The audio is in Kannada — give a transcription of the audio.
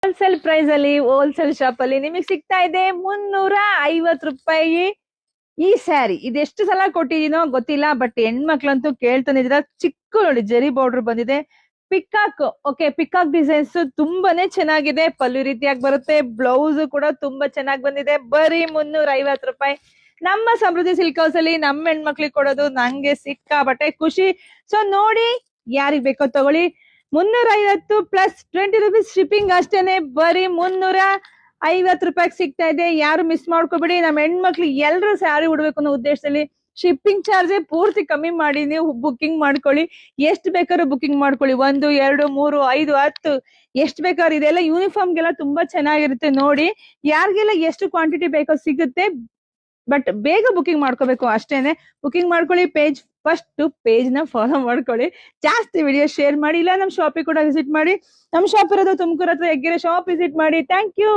ಹೋಲ್ಸೇಲ್ ಪ್ರೈಸ್ ಅಲ್ಲಿ ಹೋಲ್ಸೇಲ್ ಶಾಪ್ ಅಲ್ಲಿ ನಿಮಗೆ ಸಿಗ್ತಾ ಇದೆ 350 ರೂಪಾಯಿ ಈ ಸ್ಯಾರಿ. ಇದೆಷ್ಟು ಸಲ ಕೊಟ್ಟಿದೀನೋ ಗೊತ್ತಿಲ್ಲ, ಬಟ್ ಹೆಣ್ಮಕ್ಳಂತೂ ಕೇಳ್ತಾನೆ ಇದ್ರ. ಚಿಕ್ಕ ನೋಡಿ ಜರಿ ಬಾರ್ಡರ್ ಬಂದಿದೆ, ಪಿಕಾಕ್. ಓಕೆ, ಪಿಕಾಕ್ ಡಿಸೈನ್ಸ್ ತುಂಬಾನೇ ಚೆನ್ನಾಗಿದೆ. ಪಲ್ಲು ರೀತಿಯಾಗಿ ಬರುತ್ತೆ, ಬ್ಲೌಸ್ ಕೂಡ ತುಂಬಾ ಚೆನ್ನಾಗಿ ಬಂದಿದೆ. ಬರೀ 350 ರೂಪಾಯಿ. ನಮ್ಮ ಸಮೃದ್ಧಿ ಸಿಲ್ಕ್ ಹೌಸ್ ಅಲ್ಲಿ ನಮ್ಮ ಹೆಣ್ಮಕ್ಳಿಗೆ ಕೊಡೋದು ನಂಗೆ ಸಿಕ್ಕಾಬಟ್ಟೆ ಖುಷಿ. ಸೊ ನೋಡಿ, ಯಾರಿಗ್ ಬೇಕೋ ತಗೊಳ್ಳಿ. 350 ಪ್ಲಸ್ 20 ರುಪೀಸ್ ಶಿಪ್ಪಿಂಗ್ ಅಷ್ಟೇನೆ. ಬರೀ 350 ರೂಪಾಯಿಗೆ ಸಿಗ್ತಾ ಇದೆ. ಯಾರು ಮಿಸ್ ಮಾಡ್ಕೋಬೇಡಿ. ನಮ್ಮ ಹೆಣ್ಮಕ್ಳಿಗೆ ಎಲ್ರು ಸ್ಯಾರಿ ಉಡ್ಬೇಕು ಅನ್ನೋ ಉದ್ದೇಶದಲ್ಲಿ ಶಿಪ್ಪಿಂಗ್ ಚಾರ್ಜ್ ಪೂರ್ತಿ ಕಮ್ಮಿ ಮಾಡಿ ನೀವು ಬುಕ್ಕಿಂಗ್ ಮಾಡ್ಕೊಳ್ಳಿ. ಎಷ್ಟು ಬೇಕಾದ್ರೂ ಬುಕ್ಕಿಂಗ್ ಮಾಡ್ಕೊಳ್ಳಿ. 1, 2, 3, 5, 10 ಎಷ್ಟು ಬೇಕಾದ್ರೂ. ಇದೆಲ್ಲ ಯೂನಿಫಾರ್ಮ್ಗೆಲ್ಲ ತುಂಬಾ ಚೆನ್ನಾಗಿರುತ್ತೆ. ನೋಡಿ, ಯಾರಿಗೆಲ್ಲ ಎಷ್ಟು ಕ್ವಾಂಟಿಟಿ ಬೇಕೋ ಸಿಗುತ್ತೆ, ಬಟ್ ಬೇಗ ಬುಕ್ಕಿಂಗ್ ಮಾಡ್ಕೋಬೇಕು ಅಷ್ಟೇನೆ. ಬುಕ್ಕಿಂಗ್ ಮಾಡ್ಕೊಳ್ಳಿ. ಫಸ್ಟ್ ಪೇಜ್ ನ ಫಾಲೋ ಮಾಡ್ಕೊಳ್ಳಿ. ಜಾಸ್ತಿ ವಿಡಿಯೋ ಶೇರ್ ಮಾಡಿ. ಇಲ್ಲ ನಮ್ಮ ಶಾಪಿಗೆ ಕೂಡ ವಿಸಿಟ್ ಮಾಡಿ. ನಮ್ಮ ಶಾಪ್ ಇರೋದು ತುಮಕೂರು ಹತ್ರ ಹೆಗ್ಗೆರೆ ಶಾಪ್ ವಿಸಿಟ್ ಮಾಡಿ. Thank you.